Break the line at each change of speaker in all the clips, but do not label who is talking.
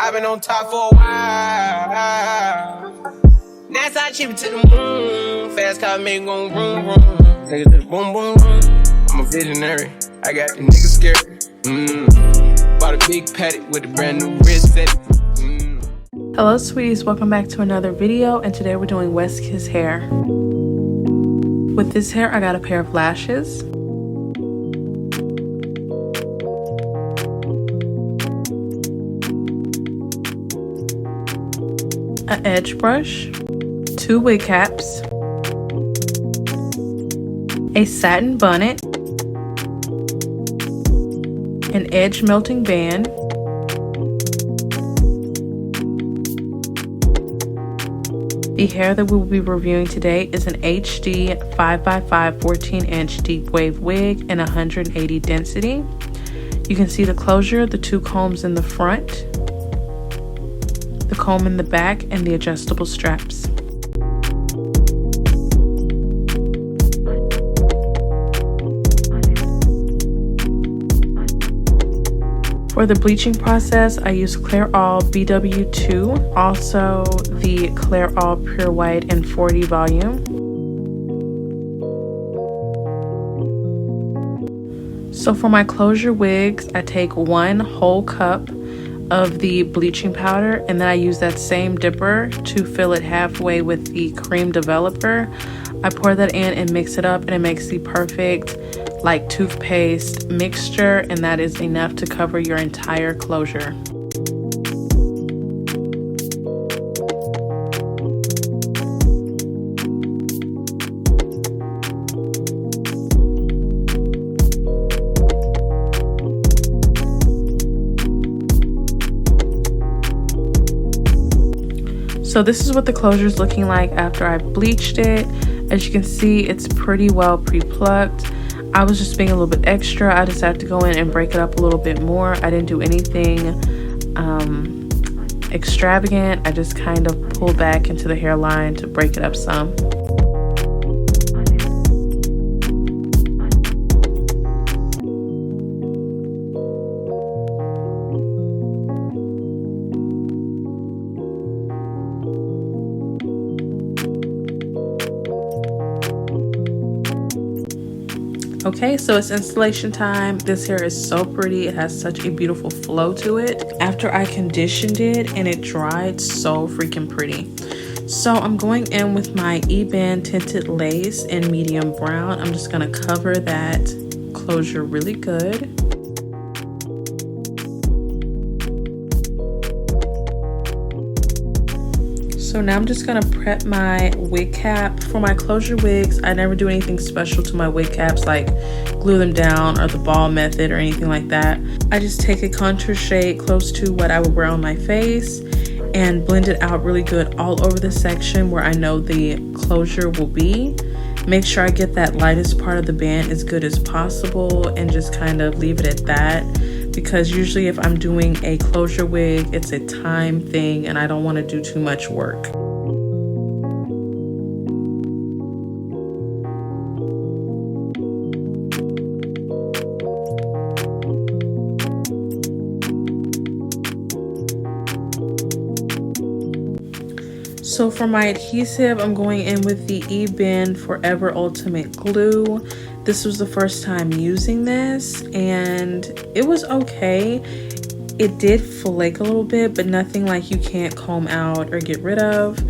I've been on top for a while. That's how I chip it to the moon. Fast car make it go vroom vroom. Take it to the boom boom boom. I'm a visionary. I got the niggas scared. Bought a big paddock with a brand new wrist set.
Hello sweeties, welcome back to another video, and today we're doing Westkiss hair. With this hair I got a pair of lashes, an edge brush, 2 wig caps, a satin bonnet, an edge melting band, the hair that we will be reviewing today is an HD 5x5 14-inch deep wave wig and 180 density. You can see the closure, the 2 combs in the front, the comb in the back, and the adjustable straps. For the bleaching process, I use Clairol BW2, also the Clairol Pure White and 40 volume. So for my closure wigs, I take 1 whole cup of the bleaching powder, and then I use that same dipper to fill it halfway with the cream developer. I pour that in and mix it up, and it makes the perfect like toothpaste mixture, and that is enough to cover your entire closure. So this is what the closure is looking like after I bleached it. As you can see, it's pretty well pre-plucked. I was just being a little bit extra. I decided to go in and break it up a little bit more. I didn't do anything extravagant. I just kind of pulled back into the hairline to break it up some. Okay, so it's installation time. This hair is so pretty. It has such a beautiful flow to it. After I conditioned it and it dried, so freaking pretty. So I'm going in with my E-band tinted lace in medium brown. I'm just gonna cover that closure really good. So now I'm just gonna prep my wig cap. For my closure wigs, I never do anything special to my wig caps, like glue them down or the ball method or anything like that. I just take a contour shade close to what I would wear on my face and blend it out really good all over the section where I know the closure will be. Make sure I get that lightest part of the band as good as possible and just kind of leave it at that, because usually if I'm doing a closure wig, it's a time thing and I don't want to do too much work. So for my adhesive, I'm going in with the E-band Forever Ultimate Glue. This was the first time using this and it was okay. It did flake a little bit, but nothing like you can't comb out or get rid of.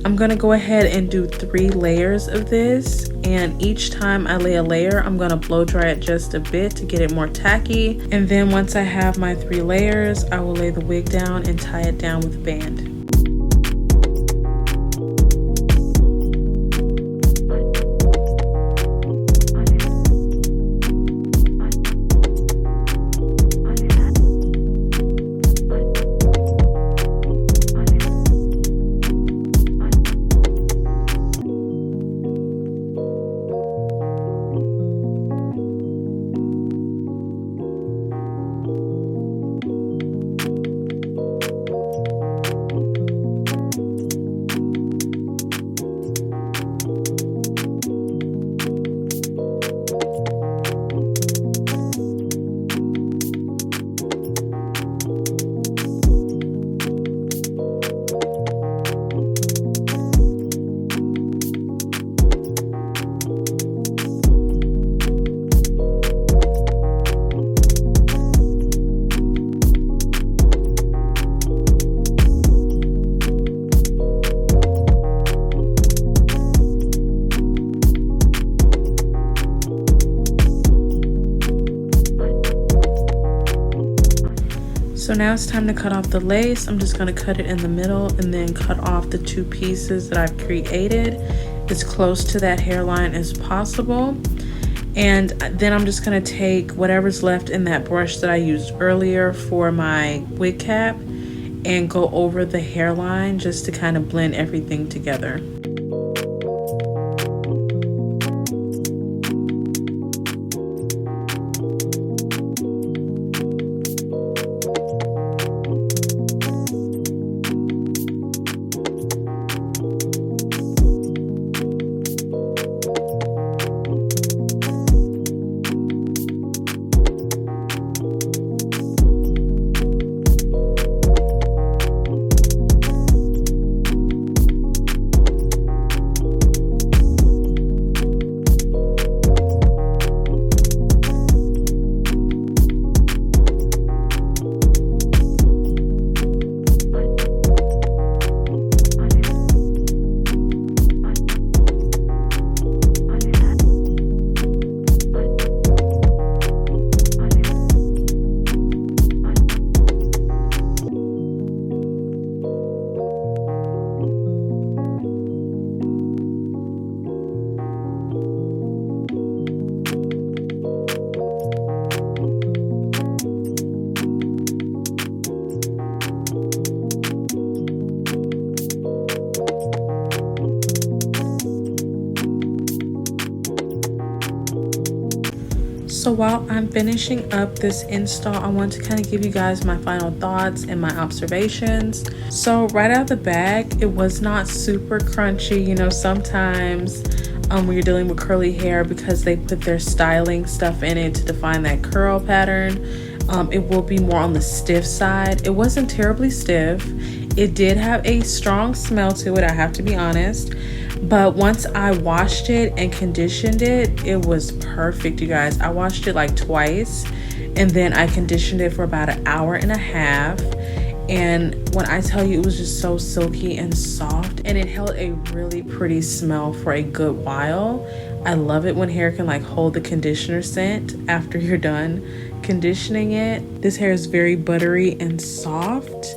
I'm gonna go ahead and do 3 layers of this, and each time I lay a layer, I'm gonna blow dry it just a bit to get it more tacky. And then once I have my 3 layers, I will lay the wig down and tie it down with a band. So now it's time to cut off the lace. I'm just going to cut it in the middle and then cut off the 2 pieces that I've created as close to that hairline as possible. And then I'm just going to take whatever's left in that brush that I used earlier for my wig cap and go over the hairline just to kind of blend everything together. So while I'm finishing up this install, I want to kind of give you guys my final thoughts and my observations. So right out of the bag, it was not super crunchy. You know, sometimes when you're dealing with curly hair, because they put their styling stuff in it to define that curl pattern, it will be more on the stiff side. It wasn't terribly stiff. It did have a strong smell to it, I have to be honest. But once I washed it and conditioned it, it was perfect, you guys. I washed it like twice and then I conditioned it for about an hour and a half. And when I tell you, it was just so silky and soft, and it held a really pretty smell for a good while. I love it when hair can like hold the conditioner scent after you're done conditioning it. This hair is very buttery and soft.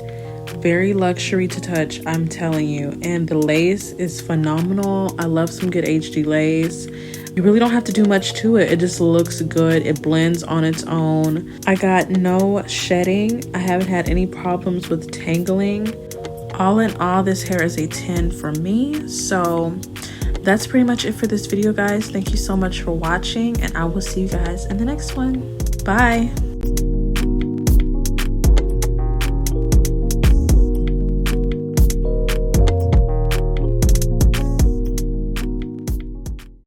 Very luxury to touch, I'm telling you. And the lace is phenomenal. I love some good HD lace. You really don't have to do much to it. It just looks good. It blends on its own. I got no shedding. I haven't had any problems with tangling. All in all, this hair is a 10 for me. So that's pretty much it for this video, guys. Thank you so much for watching, and I will see you guys in the next one. Bye.